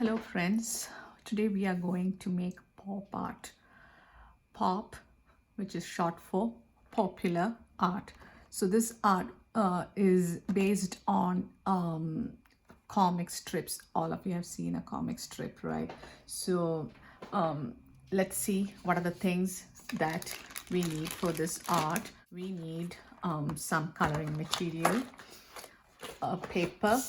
Hello friends, today we are going to make pop art. Pop, which is short for popular art. So this art is based on comic strips. All of you have seen a comic strip, right? So let's see what are the things that we need for this art. We need some coloring material, a paper,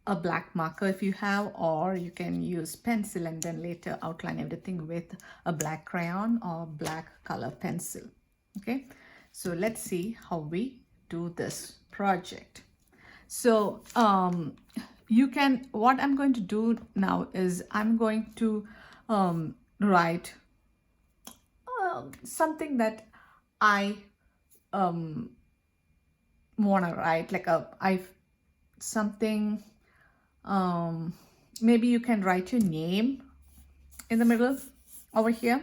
a black marker if you have, or you can use pencil and then later outline everything with a black crayon or black color pencil. Okay, so let's see how we do this project. So you can, what I'm going to do now is I'm going to write something that I want to write, like something. Maybe you can write your name in the middle over here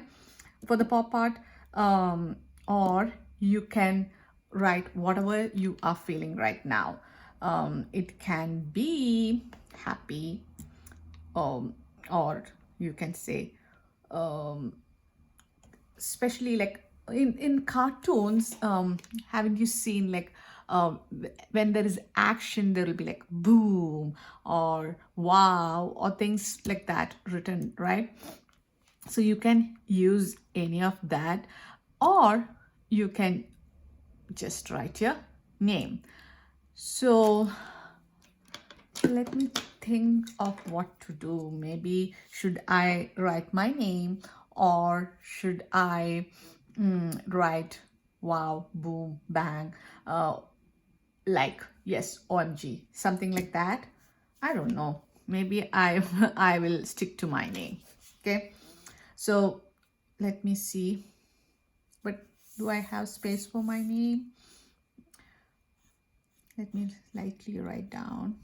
for the pop art, or you can write whatever you are feeling right now. It can be happy, or you can say, especially like in cartoons, haven't you seen like when there is action, there will be like boom or wow or things like that written, right? So you can use any of that, or you can just write your name. So let me think of what to do. Maybe should I write my name, or should I write wow, boom, bang, like yes, OMG, something like that. I don't know. Maybe I I will stick to my name. Okay. So let me see. But do I have space for my name? Let me lightly write down.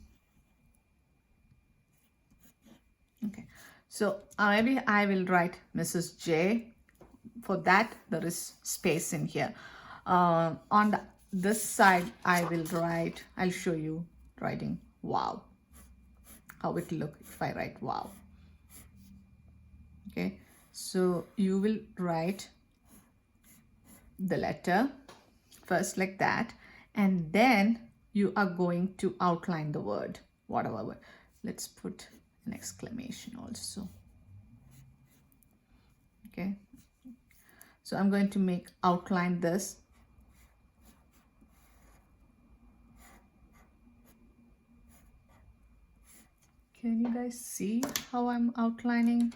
Okay, so maybe I will write Mrs. J. For that, there is space in here. On this side, I will write, I'll show you writing wow. How it look if I write wow. Okay, so you will write the letter first like that, and then you are going to outline the word, whatever word. Let's put an exclamation also. Okay, so I'm going to make outline this. Can you guys see how I'm outlining?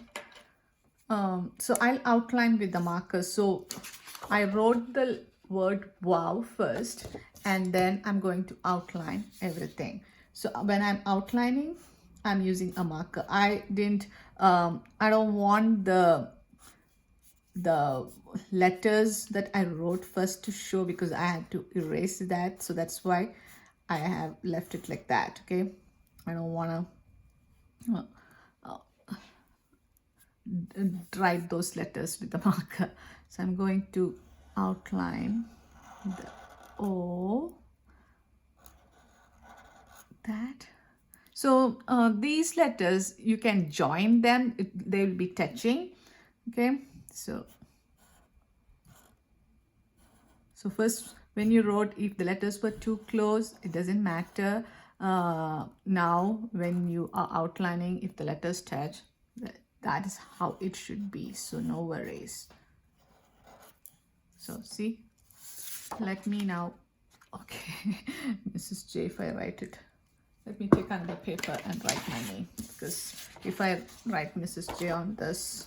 So I'll outline with the marker. So I wrote the word wow first, and then I'm going to outline everything. So when I'm outlining, I'm using a marker. I don't want the letters that I wrote first to show, because I had to erase that. So that's why I have left it like that. Okay, I don't want to write those letters with the marker. So I'm going to outline the O, that. So these letters, you can join them, they will be touching. Okay, so first, when you wrote, if the letters were too close, it doesn't matter. Now when you are outlining, if the letters touch, that is how it should be. So no worries. So see, let me now, okay, Mrs. J, if I write it, let me take another paper and write my name, because if I write Mrs. J on this,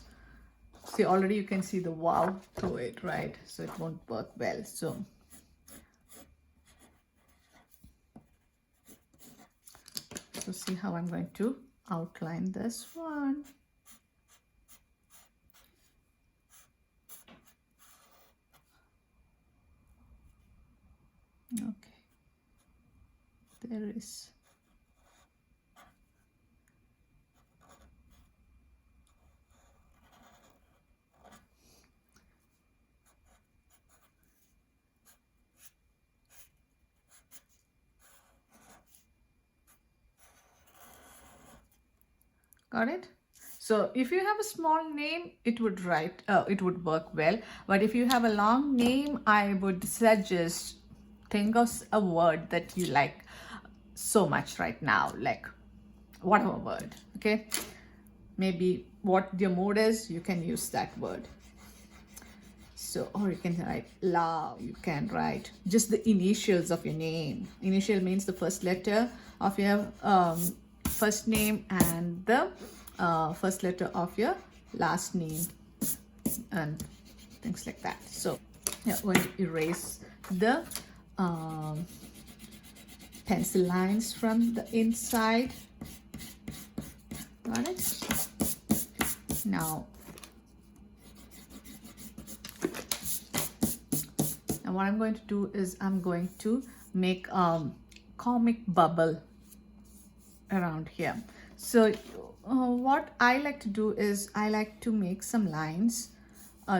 see, already you can see the wow through it, right? So it won't work well. So see how I'm going to outline this one. Okay, there is. Got it? So if you have a small name, it would it would work well. But if you have a long name, I would suggest think of a word that you like so much right now, like whatever word, okay? Maybe what your mood is, you can use that word. So, or you can write love, you can write just the initials of your name. Initial means the first letter of your first name and the first letter of your last name and things like that. So, yeah, we're going to erase the pencil lines from the inside. Got it? Now what I'm going to do is I'm going to make comic bubble around here. So what I like to do is I like to make some lines,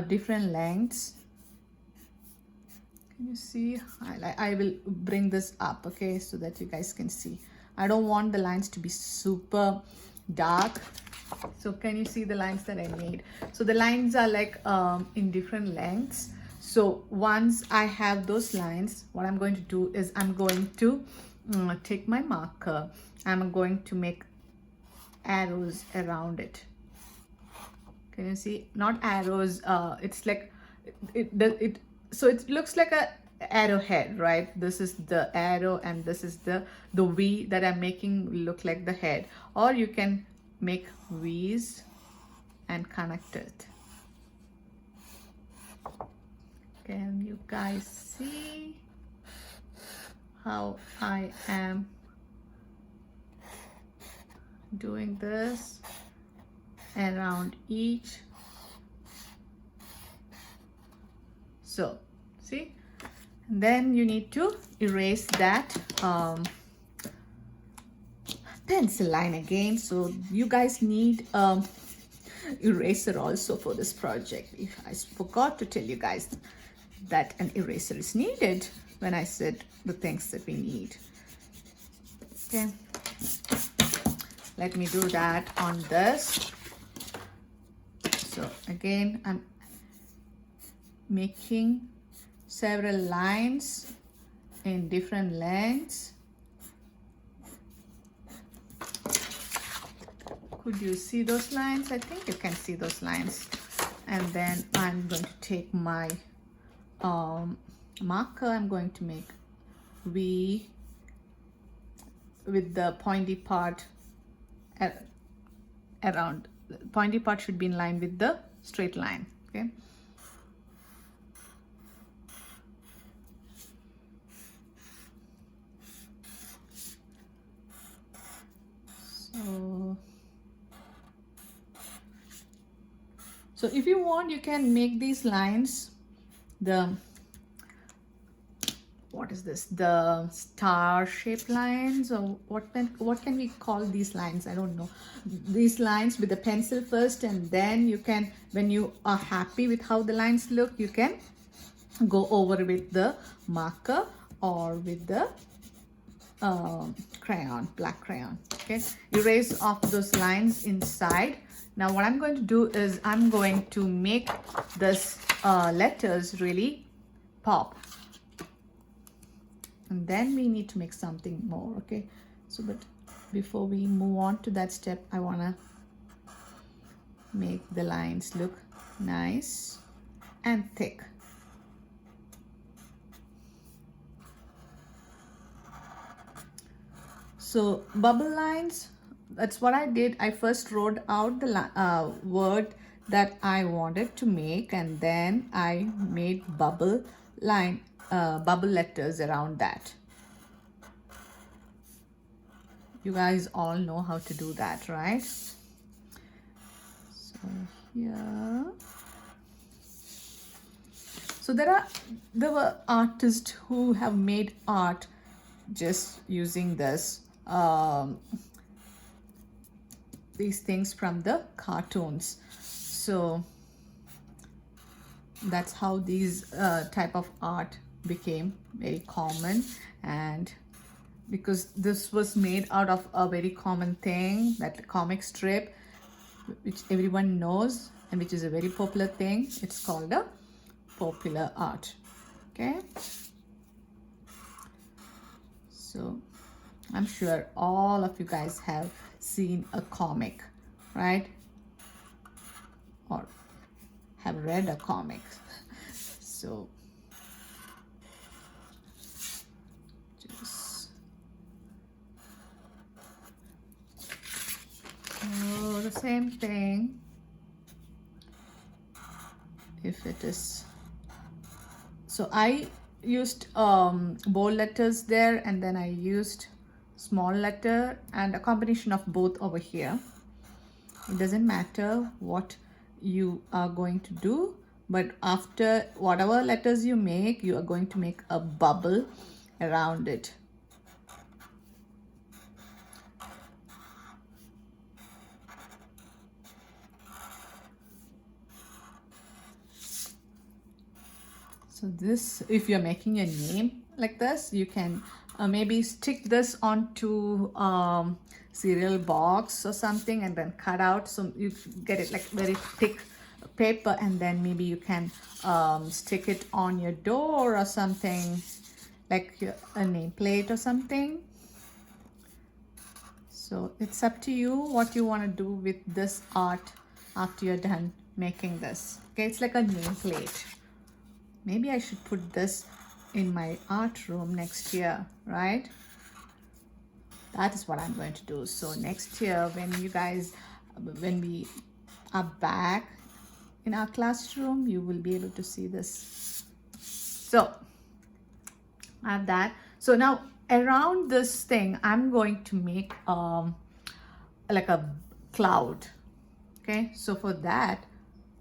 different lengths. Can you see? I will bring this up, okay, so that you guys can see. I don't want the lines to be super dark. So can you see the lines that I made? So the lines are like in different lengths. So once I have those lines, what I'm going to do is I'm going to take my marker. I'm going to make arrows around it. Can you see? Not arrows. It's like so it looks like a arrowhead, right? This is the arrow and this is the V that I'm making look like the head. Or you can make V's and connect it. Can you guys see how I am doing this around each? So see, and then you need to erase that pencil line again. So you guys need eraser also for this project. I forgot to tell you guys that an eraser is needed when I said the things that we need. Okay, let me do that on this. So again, I'm making several lines in different lengths. Could you see those lines? I think you can see those lines. And then I'm going to take my marker. I'm going to make V with the pointy part around. The pointy part should be in line with the straight line. Okay. So if you want, you can make these lines what is this, the star shaped lines, or what can we call these lines? I don't know. These lines with the pencil first, and then you can, when you are happy with how the lines look, you can go over with the marker or with the crayon, black crayon. Okay, erase off those lines inside. Now what I'm going to do is I'm going to make this letters really pop. And then we need to make something more, okay? So, but before we move on to that step, I want to make the lines look nice and thick. So, bubble lines, that's what I did. I first wrote out the word that I wanted to make, and then I made bubble letters around that. You guys all know how to do that, right? So here, so there were artists who have made art just using this these things from the cartoons. So that's how these type of art became very common, and because this was made out of a very common thing, that comic strip, which everyone knows and which is a very popular thing. It's called a popular art. Okay, so I'm sure all of you guys have seen a comic, right? Or have read a comic. So just the same thing. If it is, so I used bold letters there, and then I used small letter and a combination of both over here. It doesn't matter what you are going to do, but after whatever letters you make, you are going to make a bubble around it. So this, if you're making a name like this, you can maybe stick this onto cereal box or something and then cut out, so you get it like very thick paper, and then maybe you can stick it on your door or something, like a nameplate or something. So it's up to you what you want to do with this art after you're done making this. Okay, it's like a nameplate. Maybe I should put this in my art room next year, right? That is what I'm going to do. So next year, when we are back in our classroom, you will be able to see this. So I have that. So now around this thing, I'm going to make like a cloud. Okay, so for that,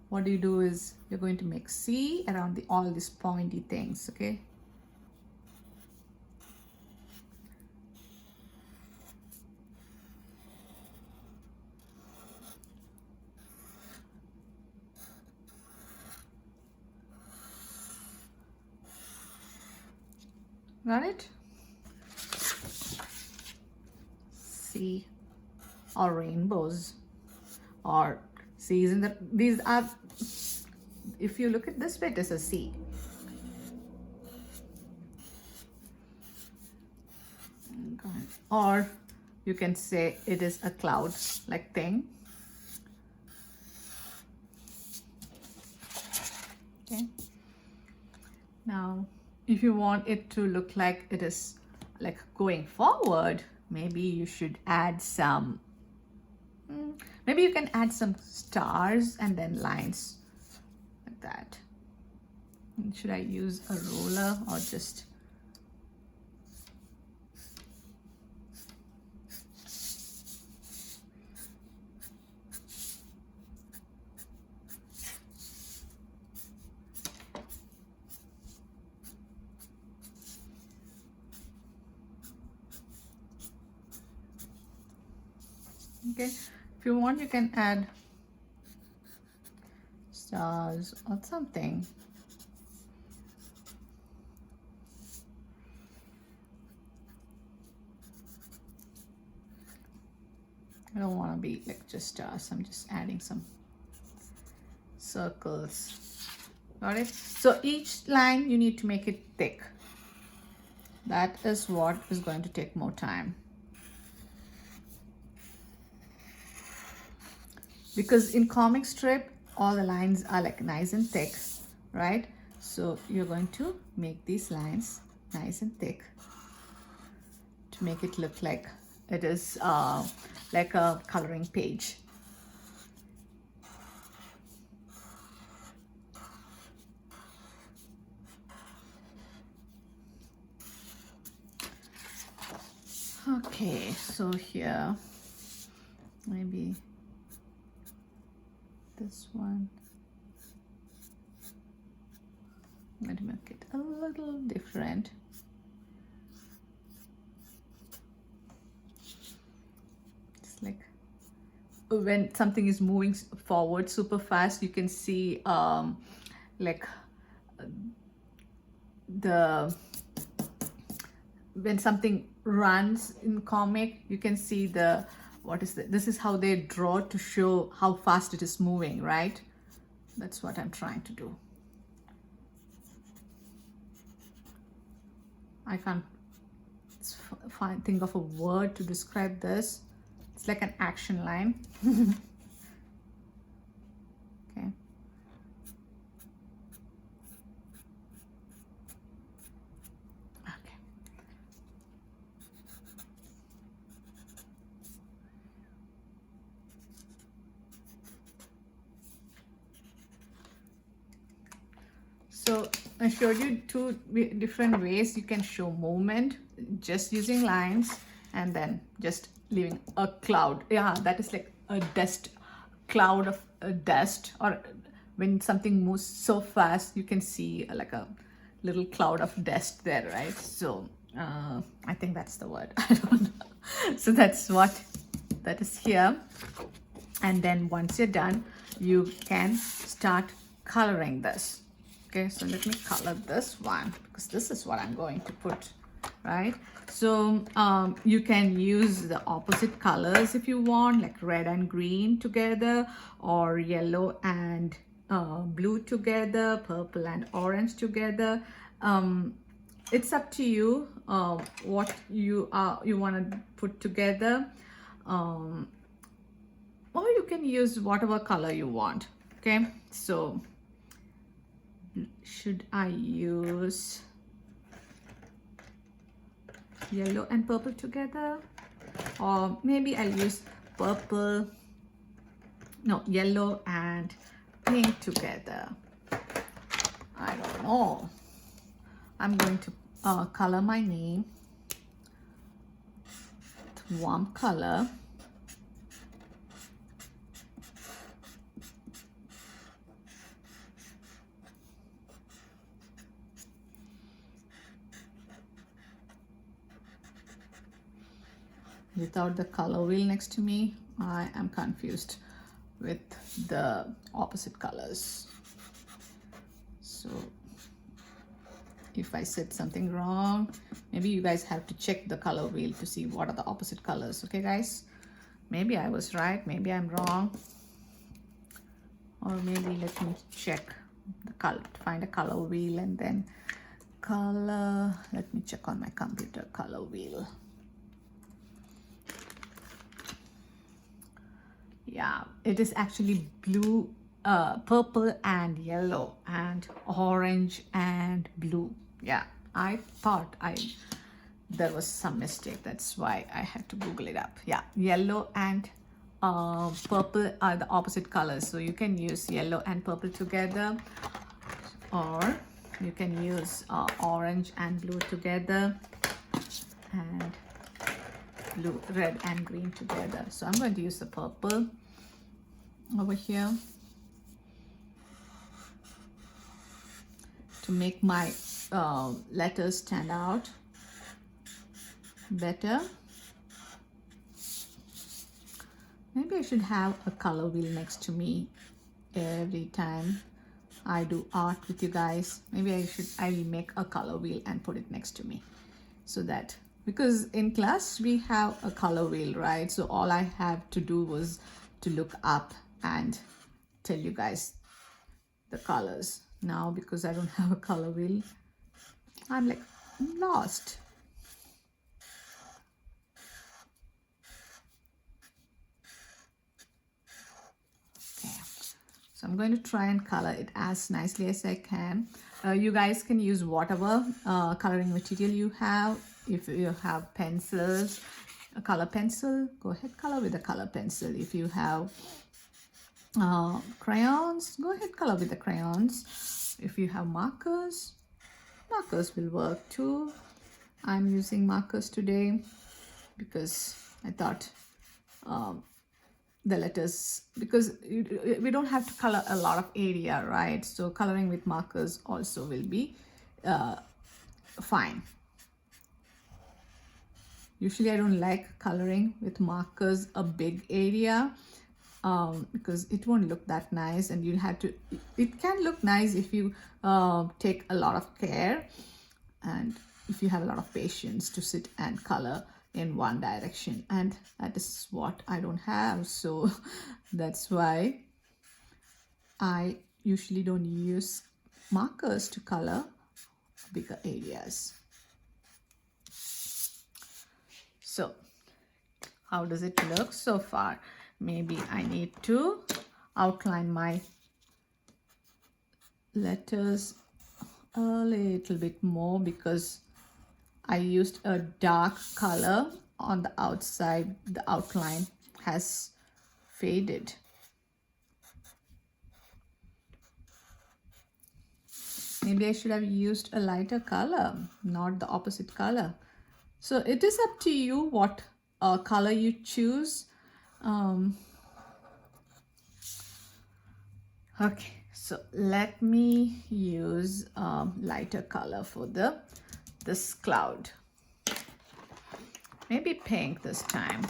what you do is you're going to make C around all these pointy things. Okay, got it? C, or rainbows, or C's in the, these are, if you look at this way, it is a C. Or you can say it is a cloud like thing. Okay, now if you want it to look like it is like going forward, maybe you should add some, maybe you can add some stars and then lines like that. Should I use a ruler or just okay, if you want you can add stars or something. I don't want to be like just stars, I'm just adding some circles. Got it? So each line you need to make it thick. That is what is going to take more time, because in comic strip all the lines are like nice and thick, right? So you're going to make these lines nice and thick to make it look like it is like a coloring page. Okay, so here maybe this one, I'm going to make it a little different. It's like when something is moving forward super fast, you can see like when something runs in comic, you can see the what is that? This is how they draw to show how fast it is moving, right? That's what I'm trying to do. I can't think of a word to describe this. It's like an action line. Okay. Okay. So I showed you two different ways you can show movement just using lines and then just leaving a cloud. Yeah, that is like a dust, cloud of dust, or when something moves so fast you can see like a little cloud of dust there, right? So I think that's the word. I don't know. So that's what that is here. And then once you're done, you can start coloring this. Okay, so let me color this one because this is what I'm going to put, right? So you can use the opposite colors if you want, like red and green together, or yellow and blue together, purple and orange together. It's up to you what you want to put together, or you can use whatever color you want. Okay, so should I use yellow and purple together, or maybe I'll use yellow and pink together? I don't know. I'm going to color my name with warm color. Without the color wheel next to me, I am confused with the opposite colors. So if I said something wrong, maybe you guys have to check the color wheel to see what are the opposite colors. Okay guys, maybe I was right, maybe I'm wrong, or maybe let me check the color, find a color wheel and then color. Let me check on my computer color wheel. Yeah, it is actually blue, purple and yellow and orange and blue. Yeah, I thought there was some mistake. That's why I had to Google it up. Yeah, yellow and purple are the opposite colors. So you can use yellow and purple together, or you can use orange and blue together, and blue, red and green together. So I'm going to use the purple over here to make my letters stand out better. Maybe I should have a color wheel next to me every time I do art with you guys. Maybe I will make a color wheel and put it next to me, so that, because in class we have a color wheel, right? So all I have to do was to look up and tell you guys the colors. Now because I don't have a color wheel, I'm like lost. Okay, so I'm going to try and color it as nicely as I can. You guys can use whatever coloring material you have. If you have pencils, a color pencil, go ahead, color with a color pencil. If you have crayons, go ahead, color with the crayons. If you have markers, markers will work too. I'm using markers today because I thought the letters, because we don't have to color a lot of area, right? So coloring with markers also will be fine. Usually I don't like coloring with markers a big area because it won't look that nice, and you'll have to, it can look nice if you take a lot of care and if you have a lot of patience to sit and color in one direction, and that is what I don't have. So that's why I usually don't use markers to color bigger areas. So how does it look so far? Maybe I need to outline my letters a little bit more because I used a dark color on the outside. The outline has faded. Maybe I should have used a lighter color, not the opposite color. So it is up to you what color you choose. Okay, so let me use lighter color for this cloud. Maybe pink this time.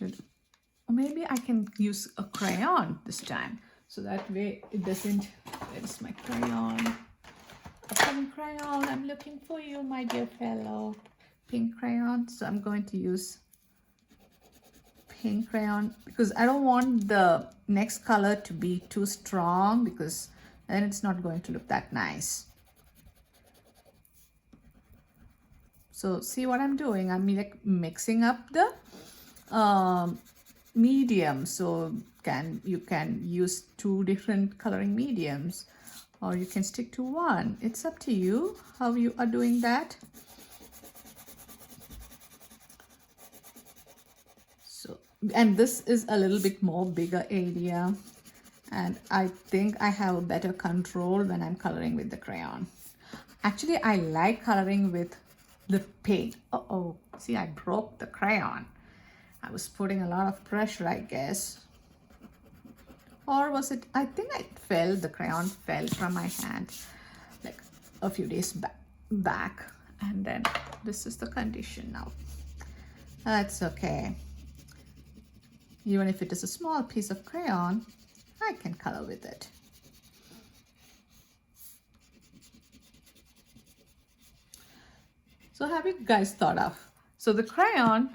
Or maybe I can use a crayon this time, so that way it doesn't. Where's my crayon? A pink crayon. I'm looking for you, my dear fellow. Pink crayon. So I'm going to use pink crayon because I don't want the next color to be too strong, because then it's not going to look that nice. So see what I'm doing? I'm like mixing up the medium. So you can use two different coloring mediums, or you can stick to one. It's up to you how you are doing that. So, and this is a little bit more bigger area, and I think I have a better control when I'm coloring with the crayon. Actually, I like coloring with the paint. Uh-oh, see, I broke the crayon. I was putting a lot of pressure, I guess. Or was it, I think the crayon fell from my hand like a few days back. And then this is the condition now. That's okay. Even if it is a small piece of crayon, I can color with it. So have you guys thought of? So the crayon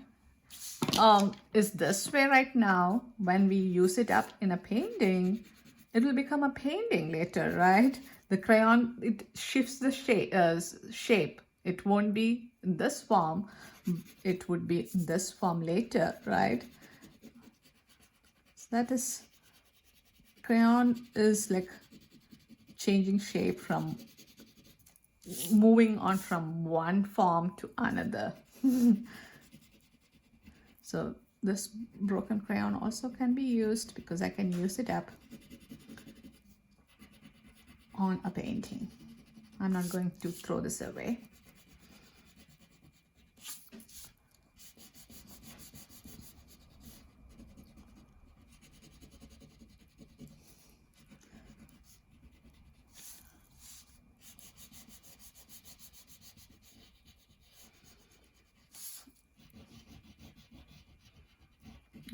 is this way right now. When we use it up in a painting, it will become a painting later, right? The crayon, it shifts the shape. It won't be in this form. It would be in this form later, right? So that is, crayon is like changing shape, from moving on from one form to another. So this broken crayon also can be used, because I can use it up on a painting. I'm not going to throw this away.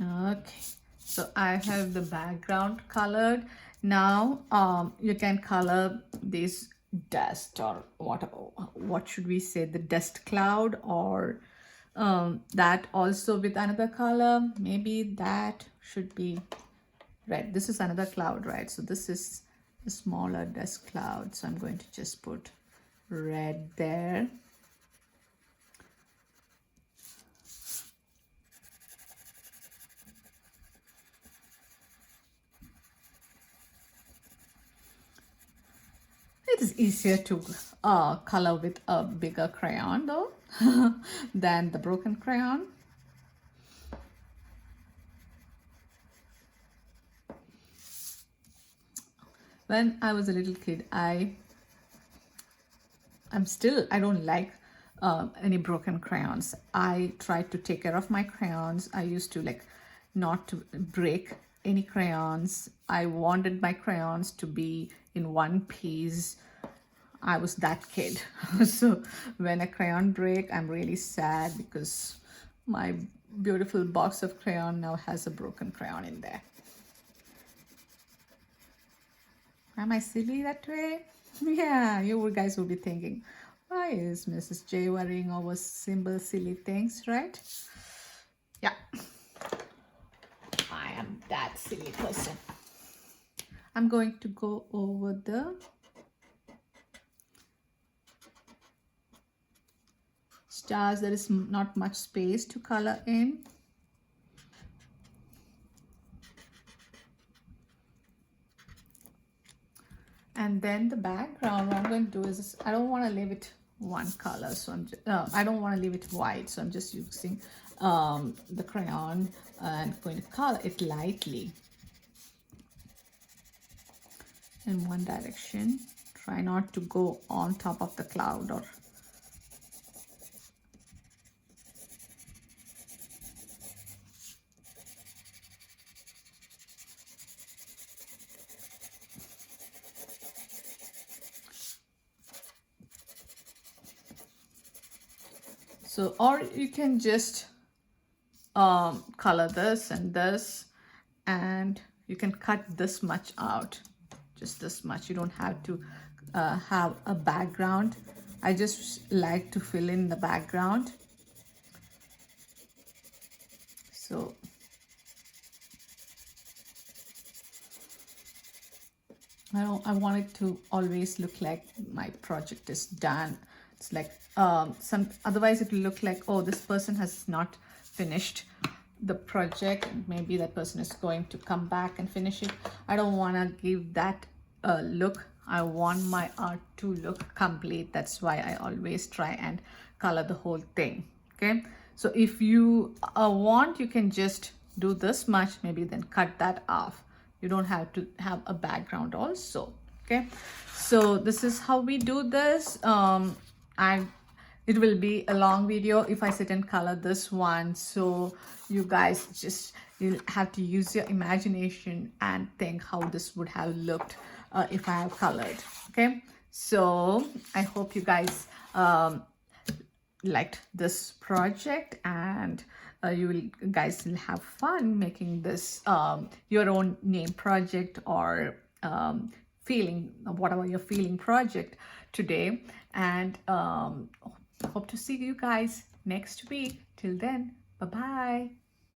Okay, so I have the background colored. Now you can color this dust, or what should we say, the dust cloud, or that also with another color. Maybe that should be red. This is another cloud, right? So this is a smaller dust cloud, so I'm going to just put red there. It is easier to color with a bigger crayon though than the broken crayon. When I was a little kid, I don't like any broken crayons. I tried to take care of my crayons. I used to like not to break any crayons. I wanted my crayons to be in one piece. I was that kid. So when a crayon break, I'm really sad, because my beautiful box of crayon now has a broken crayon in there. Am I silly that way? Yeah, you guys will be thinking, why is Mrs. J worrying over simple silly things, right? Yeah, I am that silly person. I'm going to go over the stars. There is not much space to color in. And then the background, what I'm going to do is, I don't want to leave it one color, so I don't want to leave it white, so I'm just using the crayon and going to color it lightly in one direction. Try not to go on top of the cloud or so, or you can just color this and this, and you can cut this much out, just this much. You don't have to have a background. I just like to fill in the background. So I want it to always look like my project is done. It's like otherwise it will look like, oh, this person has not finished the project. Maybe that person is going to come back and finish it. I don't want to give that look. I want my art to look complete. That's why I always try and color the whole thing. Okay, so if you want, you can just do this much, maybe then cut that off. You don't have to have a background also. Okay, so this is how we do this. It will be a long video if I sit and color this one, so you guys just, you'll have to use your imagination and think how this would have looked if I have colored. Okay, so I hope you guys liked this project, and you guys will have fun making this your own name project, or feeling, whatever you're feeling project today. And hope to see you guys next week. Till then, bye bye.